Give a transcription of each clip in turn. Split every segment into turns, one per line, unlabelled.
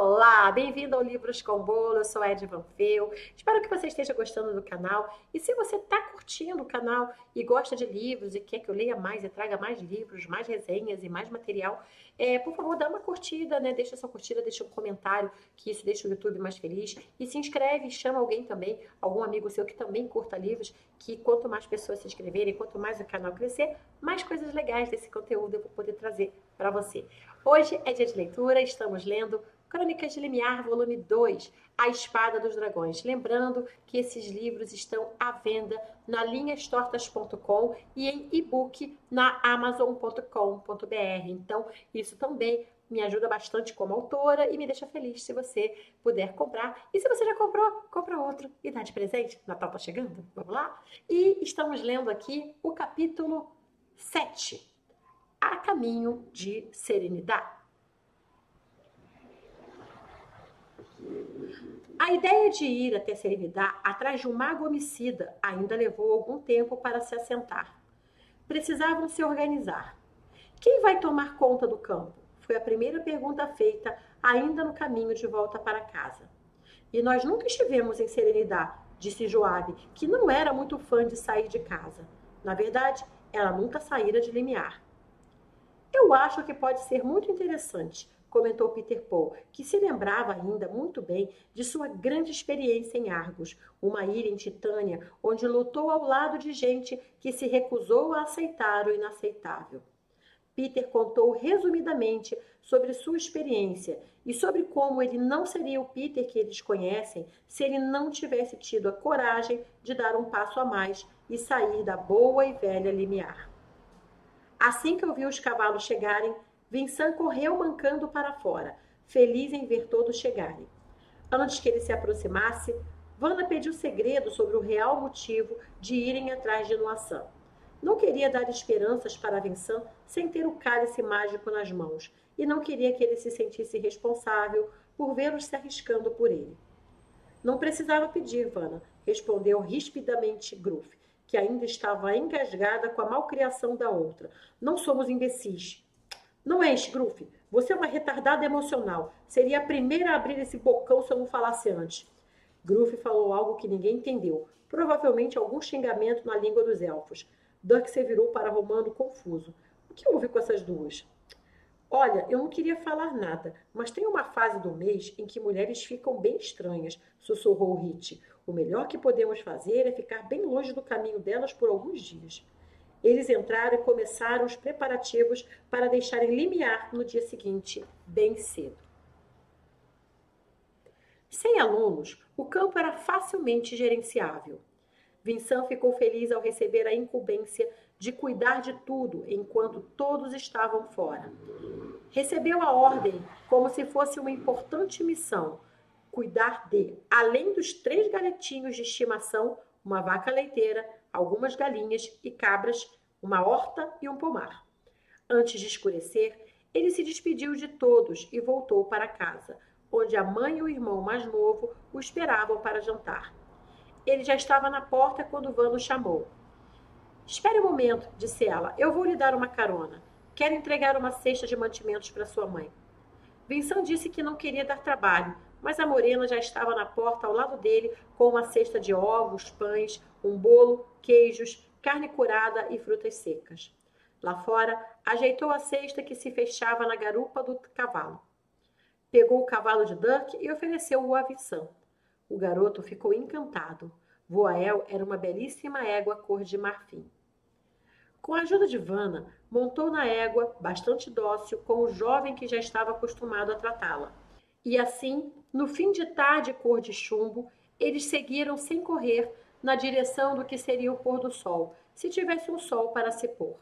Olá, bem-vindo ao Livros com Bolo, eu sou Ed Van Veel. Espero que você esteja gostando do canal. E se você está curtindo o canal e gosta de livros e quer que eu leia mais e traga mais livros, mais resenhas e mais material, por favor, dá uma curtida, né? Deixa sua curtida, deixa um comentário, que isso deixa o YouTube mais feliz. E se inscreve, chama alguém também, algum amigo seu que também curta livros, que quanto mais pessoas se inscreverem, quanto mais o canal crescer, mais coisas legais desse conteúdo eu vou poder trazer para você. Hoje é dia de leitura, estamos lendo Crônicas de Limiar, volume 2, A Espada dos Dragões. Lembrando que esses livros estão à venda na linhastortas.com e em e-book na amazon.com.br. Então, isso também me ajuda bastante como autora e me deixa feliz se você puder comprar. E se você já comprou, compra outro e dá de presente. Natal tá chegando, vamos lá? E estamos lendo aqui o capítulo 7, A Caminho de Serenidade. A ideia de ir até Serenidade atrás de um mago homicida ainda levou algum tempo para se assentar. Precisavam se organizar. Quem vai tomar conta do campo? Foi a primeira pergunta feita ainda no caminho de volta para casa. E nós nunca estivemos em Serenidade, disse Joabe, que não era muito fã de sair de casa. Na verdade, ela nunca saíra de Limiar. Eu acho que pode ser muito interessante, comentou Peter Paul, que se lembrava ainda muito bem de sua grande experiência em Argos, uma ilha em Titânia, onde lutou ao lado de gente que se recusou a aceitar o inaceitável. Peter contou resumidamente sobre sua experiência e sobre como ele não seria o Peter que eles conhecem se ele não tivesse tido a coragem de dar um passo a mais e sair da boa e velha Limiar. Assim que ouviu os cavalos chegarem, Vincent correu mancando para fora, feliz em ver todos chegarem. Antes que ele se aproximasse, Vanna pediu segredo sobre o real motivo de irem atrás de Noaçã. Não queria dar esperanças para Vincent sem ter o cálice mágico nas mãos, e não queria que ele se sentisse responsável por vê-los se arriscando por ele. Não precisava pedir, Vanna, respondeu rispidamente Gruff, que ainda estava engasgada com a malcriação da outra. Não somos imbecis. Não és, Gruff. Você é uma retardada emocional. Seria a primeira a abrir esse bocão se eu não falasse antes. Gruff falou algo que ninguém entendeu. Provavelmente algum xingamento na língua dos elfos. Dirk se virou para Romano confuso. O que houve com essas duas? Olha, eu não queria falar nada, mas tem uma fase do mês em que mulheres ficam bem estranhas, sussurrou Hit. O melhor que podemos fazer é ficar bem longe do caminho delas por alguns dias. Eles entraram e começaram os preparativos para deixarem Limiar no dia seguinte, bem cedo. Sem alunos, o campo era facilmente gerenciável. Vincent ficou feliz ao receber a incumbência de cuidar de tudo enquanto todos estavam fora. Recebeu a ordem como se fosse uma importante missão, cuidar de, além dos 3 galetinhos de estimação, uma vaca leiteira, algumas galinhas e cabras, uma horta e um pomar. Antes de escurecer, ele se despediu de todos e voltou para casa, onde a mãe e o irmão mais novo o esperavam para jantar. Ele já estava na porta quando Vanna o chamou. Espere um momento, disse ela, eu vou lhe dar uma carona. Quero entregar uma cesta de mantimentos para sua mãe. Vincent disse que não queria dar trabalho, mas a morena já estava na porta ao lado dele com uma cesta de ovos, pães, um bolo, queijos, carne curada e frutas secas. Lá fora, ajeitou a cesta que se fechava na garupa do cavalo. Pegou o cavalo de Dirk e ofereceu-o a Vincent. O garoto ficou encantado. Voael era uma belíssima égua cor de marfim. Com a ajuda de Vanna, montou na égua, bastante dócil, com o jovem que já estava acostumado a tratá-la. E assim, no fim de tarde cor de chumbo, eles seguiram sem correr na direção do que seria o pôr do sol, se tivesse um sol para se pôr.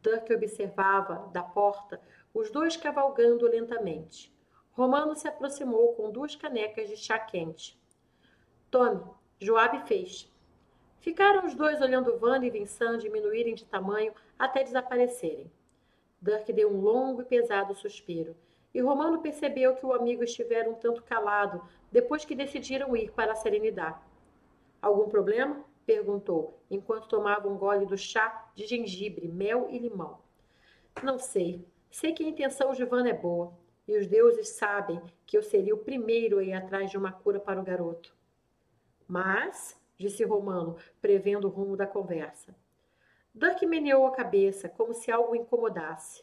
Dirk observava, da porta, os dois cavalgando lentamente. Romano se aproximou com 2 canecas de chá quente. Tome, Joabe fez. Ficaram os dois olhando Vanna e Vincent diminuírem de tamanho até desaparecerem. Dirk deu um longo e pesado suspiro, e Romano percebeu que o amigo estivera um tanto calado depois que decidiram ir para a Serenidade. Algum problema? Perguntou, enquanto tomava um gole do chá de gengibre, mel e limão. Não sei. Sei que a intenção de Vanna é boa. e os deuses sabem que eu seria o primeiro a ir atrás de uma cura para o garoto. Mas, disse Romano, prevendo o rumo da conversa. Dirk meneou a cabeça, como se algo o incomodasse.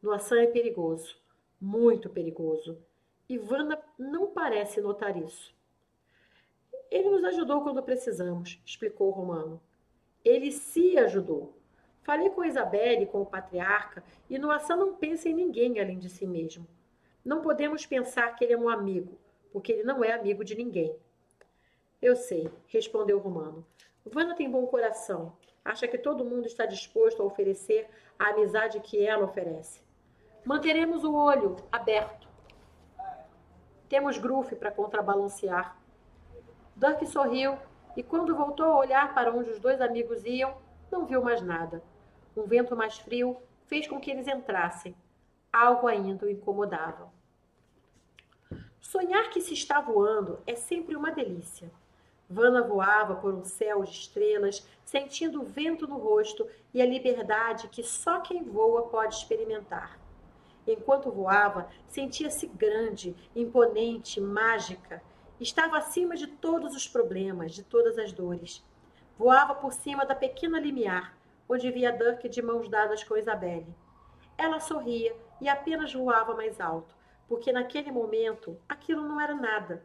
Noaçan é perigoso, muito perigoso. Ivana não parece notar isso. Ele nos ajudou quando precisamos, explicou Romano. Ele se ajudou. Falei com Isabelle e com o patriarca, e Noaçan não pensa em ninguém além de si mesmo. Não podemos pensar que ele é um amigo, porque ele não é amigo de ninguém. Eu sei, respondeu Romano. Vana tem bom coração. Acha que todo mundo está disposto a oferecer a amizade que ela oferece. Manteremos o olho aberto. Temos Gruff para contrabalancear. Dirk sorriu e, quando voltou a olhar para onde os dois amigos iam, não viu mais nada. Um vento mais frio fez com que eles entrassem. Algo ainda o incomodava. Sonhar que se está voando é sempre uma delícia. Vana voava por um céu de estrelas, sentindo o vento no rosto e a liberdade que só quem voa pode experimentar. Enquanto voava, sentia-se grande, imponente, mágica. Estava acima de todos os problemas, de todas as dores. Voava por cima da pequena limiar, onde via Dirk de mãos dadas com Isabelle. Ela sorria e apenas voava mais alto, porque naquele momento aquilo não era nada.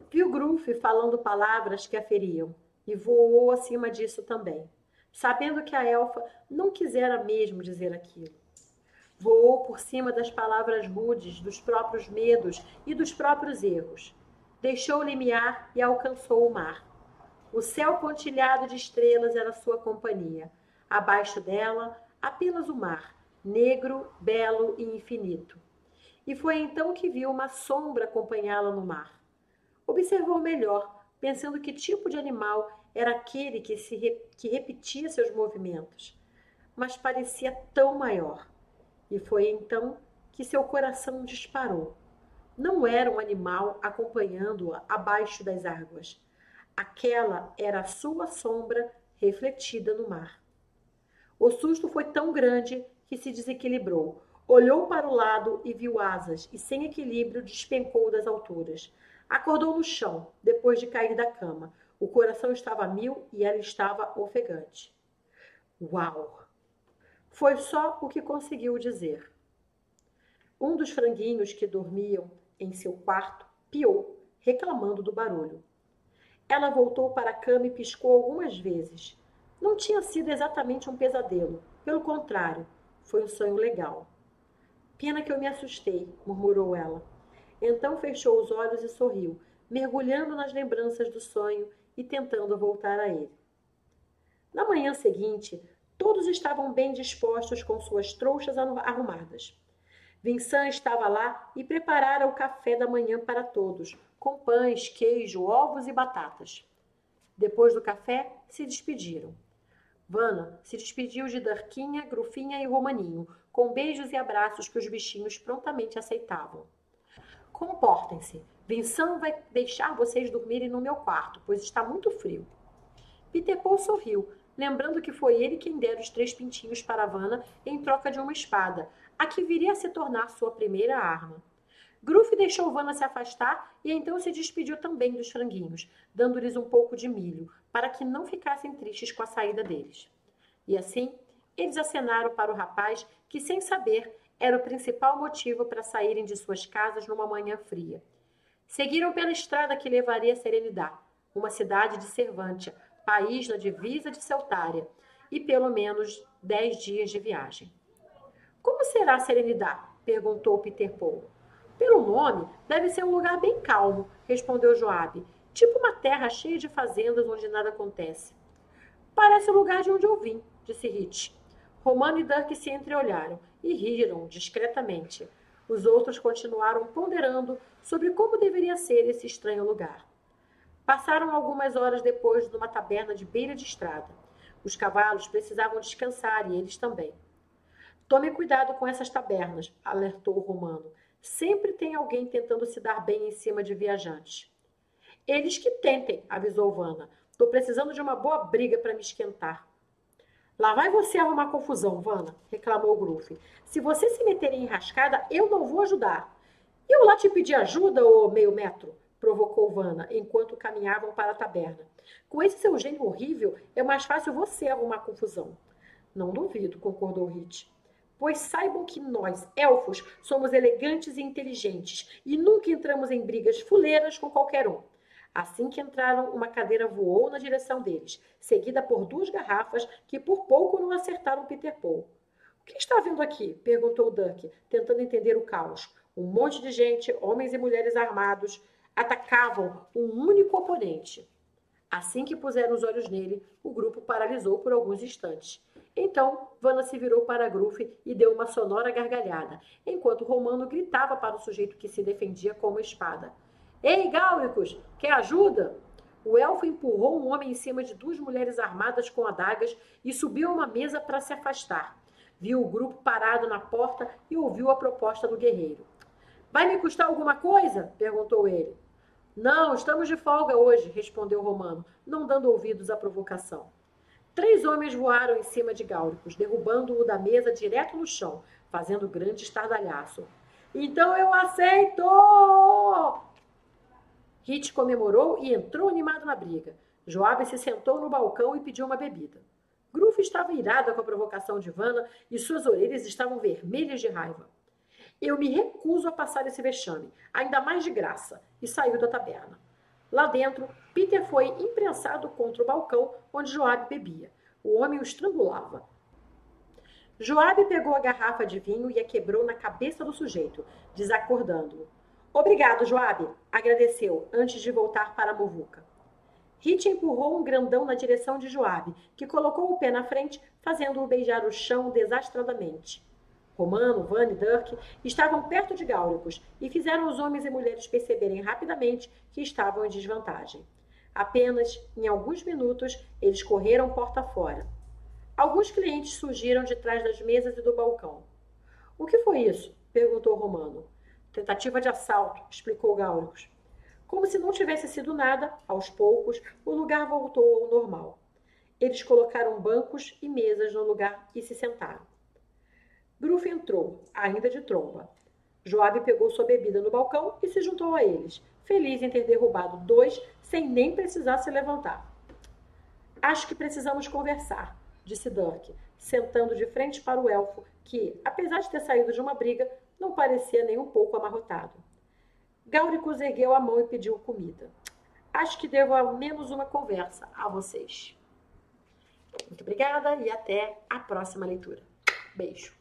Viu Gruff falando palavras que a feriam e voou acima disso também, sabendo que a elfa não quisera mesmo dizer aquilo. Voou por cima das palavras rudes, dos próprios medos e dos próprios erros. Deixou o limiar e alcançou o mar. O céu pontilhado de estrelas era sua companhia. Abaixo dela, apenas o mar, negro, belo e infinito. E foi então que viu uma sombra acompanhá-la no mar. Observou melhor, pensando que tipo de animal era aquele que repetia seus movimentos, mas parecia tão maior. E foi então que seu coração disparou. Não era um animal acompanhando-a abaixo das águas. Aquela era a sua sombra refletida no mar. O susto foi tão grande que se desequilibrou. Olhou para o lado e viu asas, e sem equilíbrio despencou das alturas. Acordou no chão, depois de cair da cama. O coração estava a mil e ela estava ofegante. Uau! Foi só o que conseguiu dizer. Um dos franguinhos que dormiam em seu quarto piou, reclamando do barulho. Ela voltou para a cama e piscou algumas vezes. Não tinha sido exatamente um pesadelo. Pelo contrário, foi um sonho legal. Pena que eu me assustei, murmurou ela. Então fechou os olhos e sorriu, mergulhando nas lembranças do sonho e tentando voltar a ele. Na manhã seguinte, todos estavam bem dispostos com suas trouxas arrumadas. Vincent estava lá e preparara o café da manhã para todos, com pães, queijo, ovos e batatas. Depois do café, se despediram. Vana se despediu de Darquinha, Grufinha e Romaninho, com beijos e abraços que os bichinhos prontamente aceitavam. Comportem-se. Vincent vai deixar vocês dormirem no meu quarto, pois está muito frio. Peter Paul sorriu, lembrando que foi ele quem dera os 3 pintinhos para Vana em troca de uma espada, a que viria a se tornar sua primeira arma. Gruff deixou Vana se afastar e então se despediu também dos franguinhos, dando-lhes um pouco de milho, para que não ficassem tristes com a saída deles. E assim, eles acenaram para o rapaz que, sem saber, era o principal motivo para saírem de suas casas numa manhã fria. Seguiram pela estrada que levaria a Serenidade, uma cidade de Cervantia, país na divisa de Celtária, e pelo menos 10 dias de viagem. Como será Serenidade? Perguntou Peter Paul. Pelo nome, deve ser um lugar bem calmo, respondeu Joabe, tipo uma terra cheia de fazendas onde nada acontece. Parece o lugar de onde eu vim, disse Rich. Romano e Dirk se entreolharam e riram discretamente. Os outros continuaram ponderando sobre como deveria ser esse estranho lugar. Passaram algumas horas depois numa taberna de beira de estrada. Os cavalos precisavam descansar e eles também. Tome cuidado com essas tabernas, alertou o Romano. Sempre tem alguém tentando se dar bem em cima de viajantes. Eles que tentem, avisou Vana. Estou precisando de uma boa briga para me esquentar. Lá vai você arrumar confusão, Vana, reclamou Gruff. Se você se meter em enrascada, eu não vou ajudar. Eu lá te pedi ajuda, ô meio metro, provocou Vanna, enquanto caminhavam para a taberna. Com esse seu gênio horrível, é mais fácil você arrumar confusão. Não duvido, concordou Hit. Pois saibam que nós, elfos, somos elegantes e inteligentes e nunca entramos em brigas fuleiras com qualquer um. Assim que entraram, uma cadeira voou na direção deles, seguida por 2 garrafas que por pouco não acertaram Peter Paul. O que está vindo aqui? Perguntou Dirk, tentando entender o caos. Um monte de gente, homens e mulheres armados, atacavam um único oponente. Assim que puseram os olhos nele, o grupo paralisou por alguns instantes. Então, Vanna se virou para Gruff e deu uma sonora gargalhada, enquanto Romano gritava para o sujeito que se defendia com uma espada. Ei, Gáuricos, quer ajuda? O elfo empurrou um homem em cima de 2 mulheres armadas com adagas e subiu a uma mesa para se afastar. Viu o grupo parado na porta e ouviu a proposta do guerreiro. Vai me custar alguma coisa? Perguntou ele. Não, estamos de folga hoje, respondeu Romano, não dando ouvidos à provocação. 3 homens voaram em cima de Gáuricos, derrubando-o da mesa direto no chão, fazendo grande estardalhaço. Então eu aceito! Hit comemorou e entrou animado na briga. Joabe se sentou no balcão e pediu uma bebida. Gruff estava irada com a provocação de Vanna e suas orelhas estavam vermelhas de raiva. Eu me recuso a passar esse vexame, ainda mais de graça, e saiu da taberna. Lá dentro, Peter foi imprensado contra o balcão onde Joabe bebia. O homem o estrangulava. Joabe pegou a garrafa de vinho e a quebrou na cabeça do sujeito, desacordando-o. Obrigado, Joabe, agradeceu, antes de voltar para a muvuca. Hit empurrou um grandão na direção de Joabe, que colocou o pé na frente, fazendo-o beijar o chão desastradamente. Romano, Vanna e Dirk estavam perto de Gáuricos e fizeram os homens e mulheres perceberem rapidamente que estavam em desvantagem. Apenas, em alguns minutos, eles correram porta fora. Alguns clientes surgiram de trás das mesas e do balcão. — O que foi isso? Perguntou Romano. — Tentativa de assalto, explicou Gáuricos. Como se não tivesse sido nada, aos poucos, o lugar voltou ao normal. Eles colocaram bancos e mesas no lugar e se sentaram. Gruff entrou, ainda de tromba. Joabe pegou sua bebida no balcão e se juntou a eles, feliz em ter derrubado 2 sem nem precisar se levantar. — Acho que precisamos conversar, disse Dirk, sentando de frente para o elfo, que, apesar de ter saído de uma briga, não parecia nem um pouco amarrotado. Gáuricos ergueu a mão e pediu comida. — Acho que devo ao menos uma conversa a vocês. Muito obrigada e até a próxima leitura. Beijo.